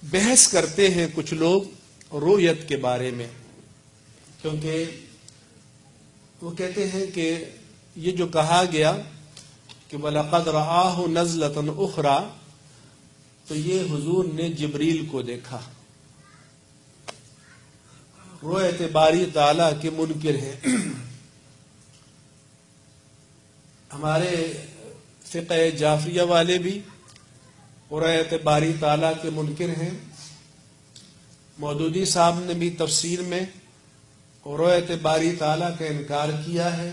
بحث کرتے ہیں کچھ لوگ رؤیت کے بارے میں، کیونکہ وہ کہتے ہیں کہ یہ جو کہا گیا کہ وَلَقَدْ رَآهُ نَزْلَةً أُخْرَى، تو یہ حضور نے جبریل کو دیکھا۔ رؤیت باری تعالیٰ کے منکر ہیں۔ ہمارے فقہ جعفریہ والے بھی رؤیت باری تعالیٰ کے منکر ہیں۔ مودودی صاحب نے بھی تفسیر میں رؤیت باری تعالیٰ کا انکار کیا ہے،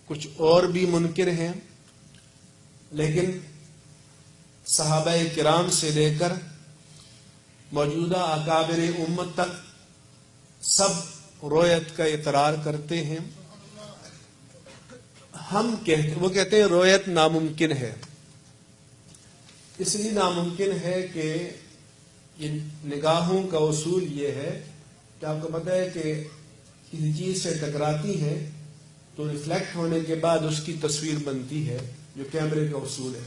کچھ اور بھی منکر ہیں، لیکن صحابہ کرام سے لے کر موجودہ اکابر امت تک سب رؤیت کا اقرار کرتے ہیں۔ وہ کہتے ہیں رؤیت ناممکن ہے، اس لیے ناممکن ہے کہ یہ نگاہوں کا اصول یہ ہے کہ آپ کو پتہ ہے کہ کسی چیز سے ٹکراتی ہے تو ریفلیکٹ ہونے کے بعد اس کی تصویر بنتی ہے، جو کیمرے کا اصول ہے۔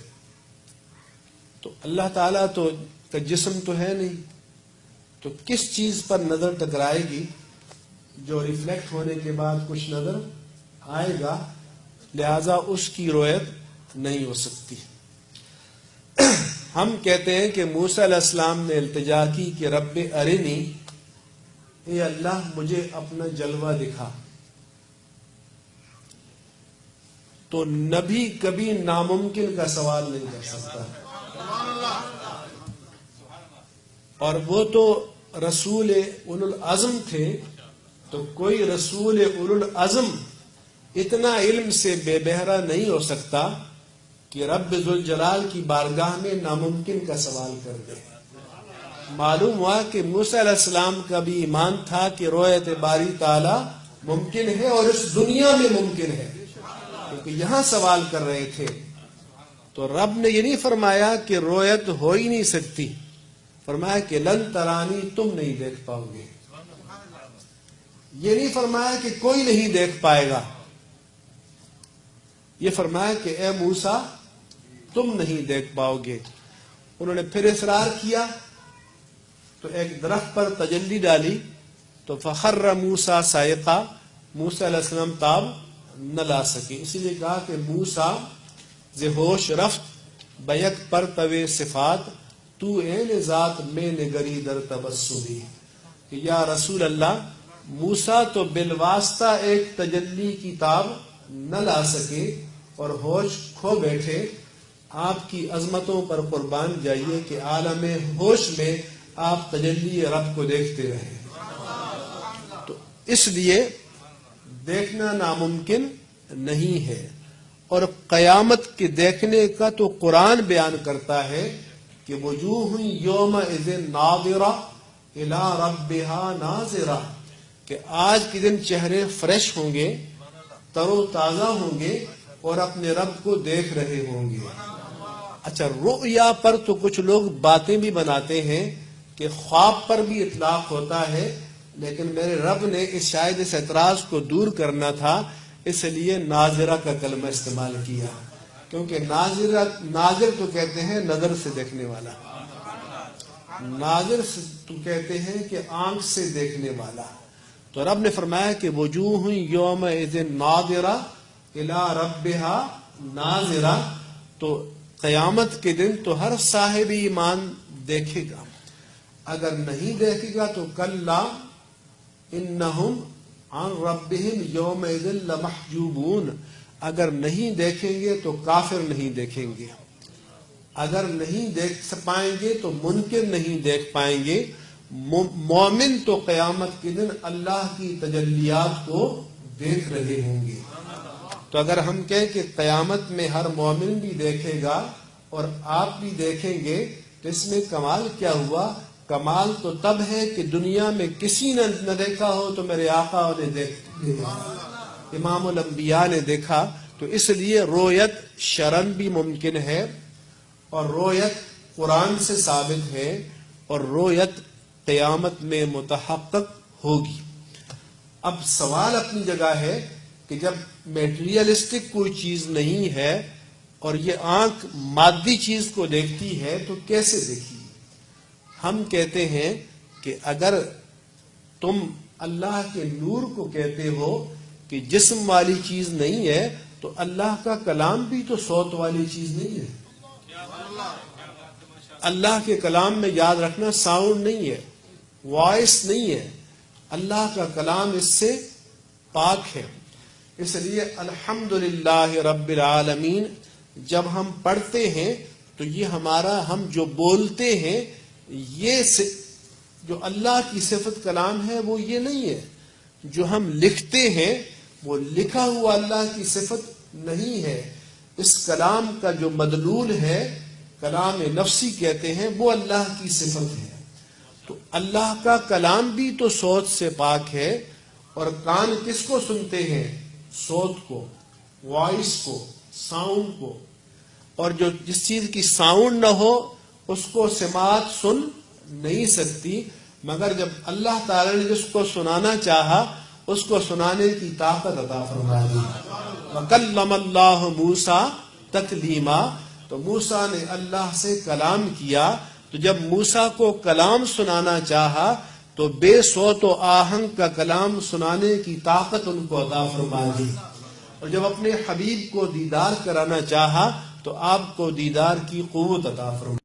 تو اللہ تعالیٰ تو کا جسم تو ہے نہیں، تو کس چیز پر نظر ٹکرائے گی جو ریفلیکٹ ہونے کے بعد کچھ نظر آئے گا، لہذا اس کی رؤیت نہیں ہو سکتی۔ ہم کہتے ہیں کہ موسیٰ علیہ السلام نے التجا کی کہ رب ارنی، اے اللہ مجھے اپنا جلوہ دکھا۔ تو نبی کبھی ناممکن کا سوال نہیں کر سکتا، اور وہ تو رسول اولو العزم تھے، تو کوئی رسول اولو العزم اتنا علم سے بے بہرہ نہیں ہو سکتا کہ رب ذوالجلال کی بارگاہ میں ناممکن کا سوال کر دے۔ معلوم ہوا کہ موسیٰ علیہ السلام کا بھی ایمان تھا کہ رؤیت باری تعالی ممکن ہے اور اس دنیا میں ممکن ہے، کیونکہ یہاں سوال کر رہے تھے۔ تو رب نے یہ نہیں فرمایا کہ رؤیت ہو ہی نہیں سکتی، فرمایا کہ لن ترانی، تم نہیں دیکھ پاؤ گے۔ یہ نہیں فرمایا کہ کوئی نہیں دیکھ پائے گا، یہ فرمایا کہ اے موسیٰ تم نہیں دیکھ پاؤ گے۔ انہوں نے پھر اصرار کیا تو ایک درخت پر تجلی ڈالی تو فخر موسیٰ صاعقہ، موسیٰ علیہ السلام تاب نہ لا سکے۔ اسی لیے کہا کہ موسیٰ ز ہوش رفت بیک پر طوے صفات، تو این ذات میں نگری در تبسمی، کہ یا رسول اللہ موسیٰ تو بالواسطہ ایک تجلی کی تاب نہ لا سکے اور ہوش کھو بیٹھے، آپ کی عظمتوں پر قربان جائیے کہ عالم ہوش میں آپ تجلی رب کو دیکھتے رہے۔ تو اس لیے دیکھنا ناممکن نہیں ہے، اور قیامت کے دیکھنے کا تو قرآن بیان کرتا ہے کہ وجوہ یومئذ ناظرہ الی ربہا ناظرہ، کہ آج کے دن چہرے فریش ہوں گے، تر و تازہ ہوں گے اور اپنے رب کو دیکھ رہے ہوں گے۔ اچھا، رؤیا پر تو کچھ لوگ باتیں بھی بناتے ہیں کہ خواب پر بھی اطلاق ہوتا ہے، لیکن میرے رب نے شاید اس اعتراض کو دور کرنا تھا، اس لیے ناظرہ کا کلمہ استعمال کیا، کیونکہ ناظر تو کہتے ہیں نظر سے دیکھنے والا، ناظر تو کہتے ہیں کہ آنکھ سے دیکھنے والا۔ تو رب نے فرمایا کہ وجوہ یومئذ ناظرہ الی ربہا ناظرہ، تو قیامت کے دن تو ہر صاحب ایمان دیکھے گا، اگر نہیں دیکھے گا تو کلا انہم عن ربہم یومئذ لمحجوبون، اگر نہیں دیکھیں گے تو کافر نہیں دیکھیں گے، اگر نہیں دیکھ پائیں گے تو منکر نہیں دیکھ پائیں گے، مومن تو قیامت کے دن اللہ کی تجلیات کو دیکھ رہے ہوں گے۔ تو اگر ہم کہیں کہ قیامت میں ہر مومن بھی دیکھے گا اور آپ بھی دیکھیں گے تو اس میں کمال کیا ہوا؟ کمال تو تب ہے کہ دنیا میں کسی نے نہ دیکھا ہو تو میرے آقا نے دیکھا، امام الانبیاء نے دیکھا۔ تو اس لیے رؤیت شرعاً بھی ممکن ہے، اور رؤیت قرآن سے ثابت ہے، اور رؤیت قیامت میں متحقق ہوگی۔ اب سوال اپنی جگہ ہے کہ جب میٹیریلسٹک کوئی چیز نہیں ہے اور یہ آنکھ مادی چیز کو دیکھتی ہے تو کیسے دیکھی؟ ہم کہتے ہیں کہ اگر تم اللہ کے نور کو کہتے ہو کہ جسم والی چیز نہیں ہے تو اللہ کا کلام بھی تو صوت والی چیز نہیں ہے. اللہ کے کلام میں یاد رکھنا ساؤنڈ نہیں ہے, وائس نہیں ہے. اللہ کا کلام اس سے پاک ہے. اس لیے الحمدللہ رب العالمین جب ہم پڑھتے ہیں تو یہ ہمارا, ہم جو بولتے ہیں یہ جو اللہ کی صفت کلام ہے وہ یہ نہیں ہے. جو ہم لکھتے ہیں وہ لکھا ہوا اللہ کی صفت نہیں ہے. اس کلام کا جو مدلول ہے, کلام نفسی کہتے ہیں, وہ اللہ کی صفت ہے. تو اللہ کا کلام بھی تو صوت سے پاک ہے. اور کان کس کو سنتے ہیں؟ صوت کو, وائس کو, ساؤنڈ کو. اور جو جس چیز کی ساؤنڈ نہ ہو اس کو سماعت سن نہیں سکتی, مگر جب اللہ تعالی نے جس کو سنانا چاہا اس کو سنانے کی طاقت عطا فرما دی. وَكَلَّمَ اللَّهُ مُوسَىٰ تَكْلِيمًا, تو موسیٰ نے اللہ سے کلام کیا. تو جب موسیٰ کو کلام سنانا چاہا تو بے صوت و آہنگ کا کلام سنانے کی طاقت ان کو عطا فرما دی. اور جب اپنے حبیب کو دیدار کرانا چاہا تو آپ کو دیدار کی قوت عطا فرما.